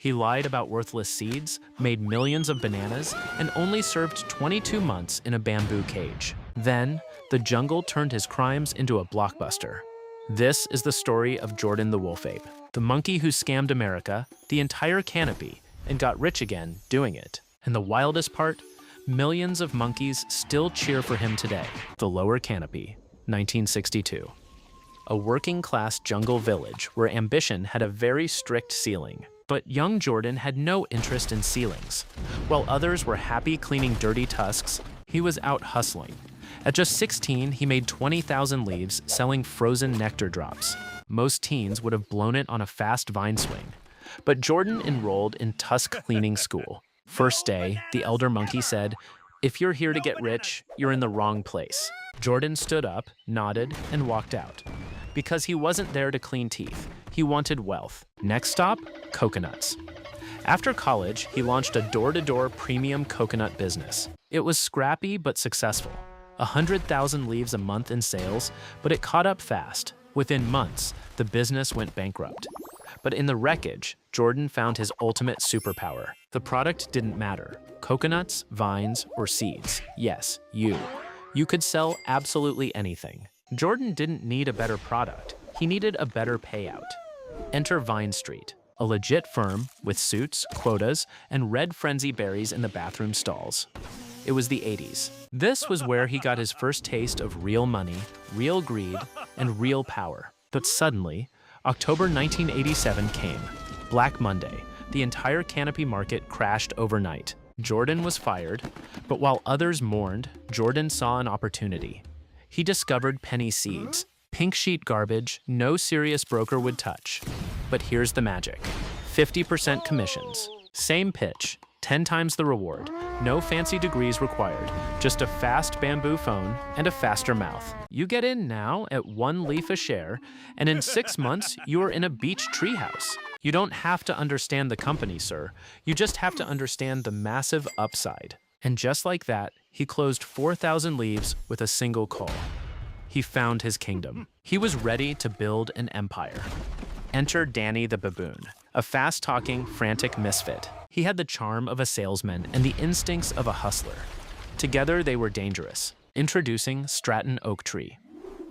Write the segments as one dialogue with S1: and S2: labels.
S1: He lied about worthless seeds, made millions of bananas, and only served 22 months in a bamboo cage. Then, the jungle turned his crimes into a blockbuster. This is the story of Jordan the Wolf-Ape, the monkey who scammed America, the entire canopy, and got rich again doing it. And the wildest part? Millions of monkeys still cheer for him today. The Lower Canopy, 1962. A working-class jungle village where ambition had a very strict ceiling. But young Jordan had no interest in ceilings. While others were happy cleaning dirty tusks, he was out hustling. At just 16, he made 20,000 leaves selling frozen nectar drops. Most teens would have blown it on a fast vine swing. But Jordan enrolled in tusk cleaning school. First day, the elder monkey said, "If you're here to get rich, you're in the wrong place." Jordan stood up, nodded, and walked out. Because he wasn't there to clean teeth, he wanted wealth. Next stop, coconuts. After college, he launched a door-to-door premium coconut business. It was scrappy but successful. 100,000 leaves a month in sales, but it caught up fast. Within months, the business went bankrupt. But in the wreckage, Jordan found his ultimate superpower. The product didn't matter. Coconuts, vines, or seeds. Yes, you. You could sell absolutely anything. Jordan didn't need a better product. He needed a better payout. Enter Vine Street, a legit firm with suits, quotas, and red frenzy berries in the bathroom stalls. It was the 80s. This was where he got his first taste of real money, real greed, and real power. But suddenly, October 1987 came. Black Monday. The entire canopy market crashed overnight. Jordan was fired, but while others mourned, Jordan saw an opportunity. He discovered penny seeds, pink sheet garbage no serious broker would touch. But here's the magic. 50% commissions. Same pitch, 10 times the reward. No fancy degrees required, just a fast bamboo phone and a faster mouth. You get in now at 1 leaf a share, and in 6 months, you're in a beach treehouse. You don't have to understand the company, sir. You just have to understand the massive upside. And just like that, he closed 4,000 leaves with a single call. He found his kingdom. He was ready to build an empire. Enter Danny the baboon, a fast-talking, frantic misfit. He had the charm of a salesman and the instincts of a hustler. Together, they were dangerous. Introducing Stratton oak tree.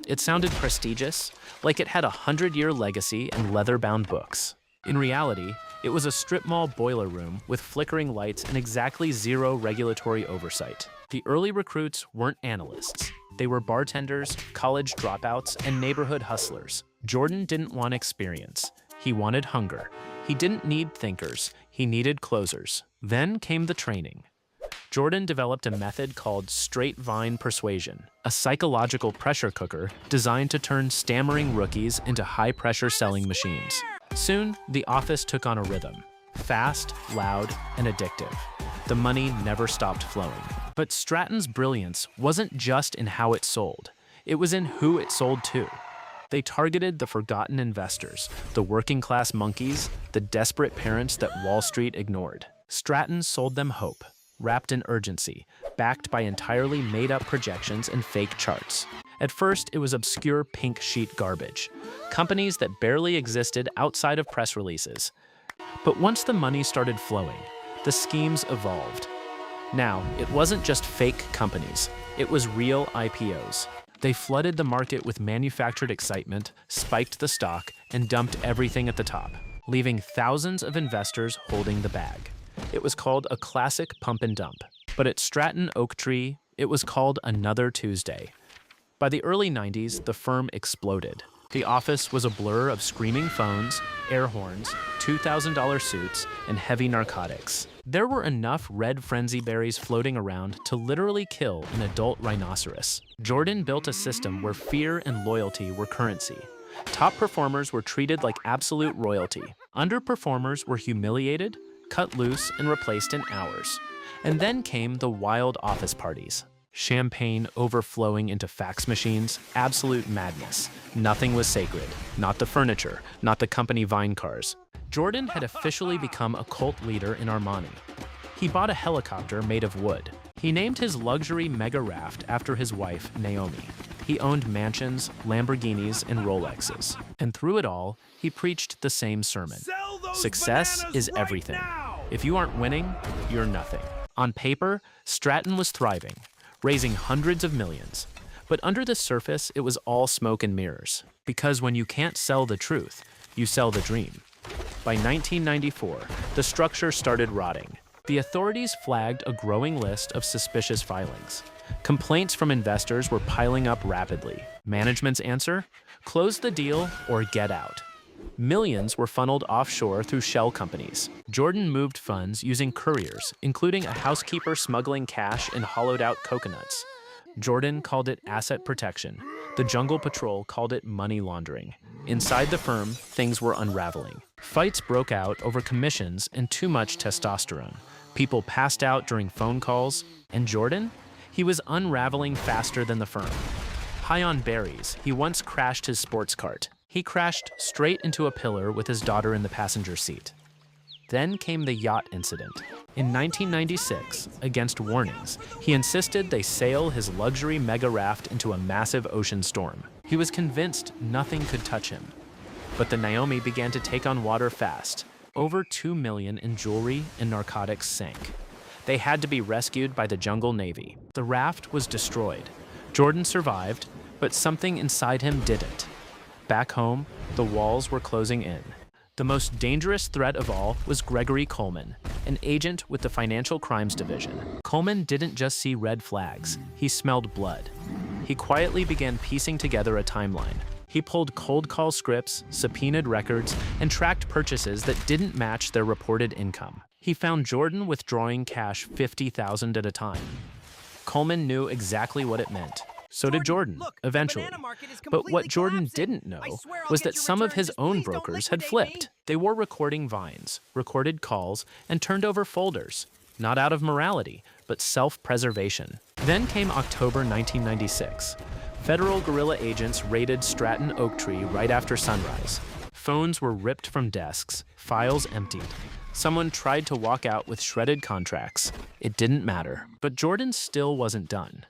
S1: It sounded prestigious, like it had a 100-year legacy and leather-bound books. In reality, it was a strip mall boiler room with flickering lights and exactly zero regulatory oversight. The early recruits weren't analysts. They were bartenders, college dropouts, and neighborhood hustlers. Jordan didn't want experience. He wanted hunger. He didn't need thinkers. He needed closers. Then came the training. Jordan developed a method called straight vine persuasion, a psychological pressure cooker designed to turn stammering rookies into high-pressure selling machines. Soon, the office took on a rhythm. Fast, loud, and addictive. The money never stopped flowing. But Stratton's brilliance wasn't just in how it sold. It was in who it sold to. They targeted the forgotten investors, the working-class monkeys, the desperate parents that Wall Street ignored. Stratton sold them hope, wrapped in urgency, backed by entirely made-up projections and fake charts. At first, it was obscure pink sheet garbage, companies that barely existed outside of press releases. But once the money started flowing, the schemes evolved. Now, it wasn't just fake companies, it was real IPOs. They flooded the market with manufactured excitement, spiked the stock, and dumped everything at the top, leaving thousands of investors holding the bag. It was called a classic pump and dump. But at Stratton Oak Tree, it was called another Tuesday. By the early 90s, the firm exploded. The office was a blur of screaming phones, air horns, $2,000 suits, and heavy narcotics. There were enough red frenzy berries floating around to literally kill an adult rhinoceros. Jordan built a system where fear and loyalty were currency. Top performers were treated like absolute royalty. Underperformers were humiliated, cut loose, and replaced in hours. And then came the wild office parties. Champagne overflowing into fax machines, absolute madness. Nothing was sacred. Not the furniture, not the company Vine cars. Jordan had officially become a cult leader in Armani. He bought a helicopter made of wood. He named his luxury mega raft after his wife, Naomi. He owned mansions, Lamborghinis, and Rolexes. And through it all, he preached the same sermon. Success is everything. If you aren't winning, you're nothing. On paper, Stratton was thriving, raising hundreds of millions. But under the surface, it was all smoke and mirrors. Because when you can't sell the truth, you sell the dream. By 1994, the structure started rotting. The authorities flagged a growing list of suspicious filings. Complaints from investors were piling up rapidly. Management's answer? Close the deal or get out. Millions were funneled offshore through shell companies. Jordan moved funds using couriers, including a housekeeper smuggling cash in hollowed-out coconuts. Jordan called it asset protection. The Jungle Patrol called it money laundering. Inside the firm, things were unraveling. Fights broke out over commissions and too much testosterone. People passed out during phone calls. And Jordan? He was unraveling faster than the firm. High on berries, he once crashed his sports cart. He crashed straight into a pillar with his daughter in the passenger seat. Then came the yacht incident. In 1996, against warnings, he insisted they sail his luxury mega raft into a massive ocean storm. He was convinced nothing could touch him. But the Naomi began to take on water fast. Over $2 million in jewelry and narcotics sank. They had to be rescued by the Jungle Navy. The raft was destroyed. Jordan survived, but something inside him didn't. Back home, the walls were closing in. The most dangerous threat of all was Gregory Coleman, an agent with the Financial Crimes Division. Coleman didn't just see red flags, he smelled blood. He quietly began piecing together a timeline. He pulled cold call scripts, subpoenaed records, and tracked purchases that didn't match their reported income. He found Jordan withdrawing cash $50,000 at a time. Coleman knew exactly what it meant. So did Jordan, eventually. But what Jordan didn't know was that some of his own brokers had flipped. They were recording vines, recorded calls, and turned over folders, not out of morality, but self-preservation. Then came October 1996. Federal guerrilla agents raided Stratton Oak Tree right after sunrise. Phones were ripped from desks, files emptied. Someone tried to walk out with shredded contracts. It didn't matter. But Jordan still wasn't done.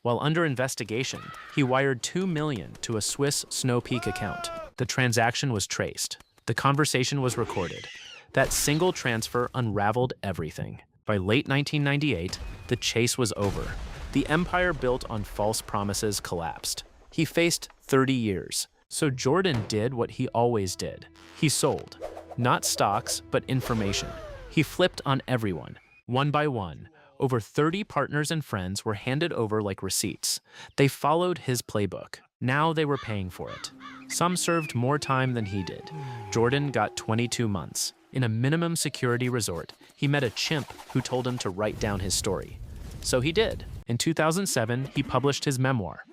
S1: While under investigation, he wired $2 million to a Swiss Snow Peak account. The transaction was traced. The conversation was recorded. That single transfer unraveled everything. By late 1998, the chase was over. The empire built on false promises collapsed. He faced 30 years. So Jordan did what he always did. He sold. Not stocks, but information. He flipped on everyone, one by one. Over 30 partners and friends were handed over like receipts. They followed his playbook. Now they were paying for it. Some served more time than he did. Jordan got 22 months. In a minimum security resort, he met a chimp who told him to write down his story. So he did. In 2007, he published his memoir.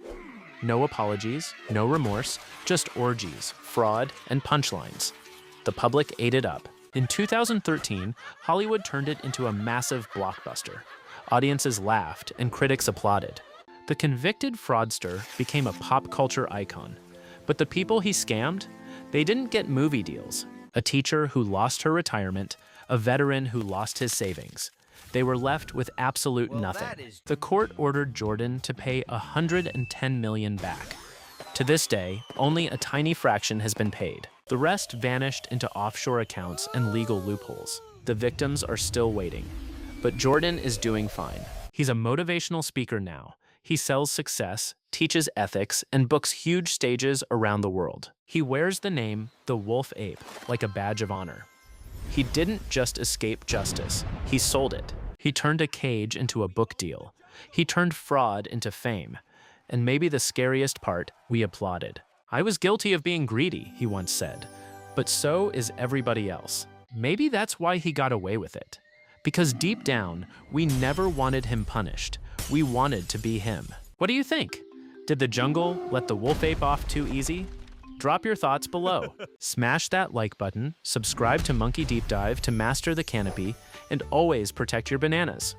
S1: No apologies, no remorse, just orgies, fraud, and punchlines. The public ate it up. In 2013, Hollywood turned it into a massive blockbuster. Audiences laughed and critics applauded. The convicted fraudster became a pop culture icon. But the people he scammed, they didn't get movie deals. A teacher who lost her retirement, a veteran who lost his savings. They were left with absolute nothing. The court ordered Jordan to pay $110 million back. To this day, only a tiny fraction has been paid. The rest vanished into offshore accounts and legal loopholes. The victims are still waiting. But Jordan is doing fine. He's a motivational speaker now. He sells success, teaches ethics, and books huge stages around the world. He wears the name the Wolf-Ape like a badge of honor. He didn't just escape justice, he sold it. He turned a cage into a book deal. He turned fraud into fame. And maybe the scariest part, we applauded. "I was guilty of being greedy," he once said. But so is everybody else. Maybe that's why he got away with it. Because deep down, we never wanted him punished. We wanted to be him. What do you think? Did the jungle let the Wolf-Ape off too easy? Drop your thoughts below. Smash that like button, subscribe to Monkey Deep Dive to master the canopy, and always protect your bananas.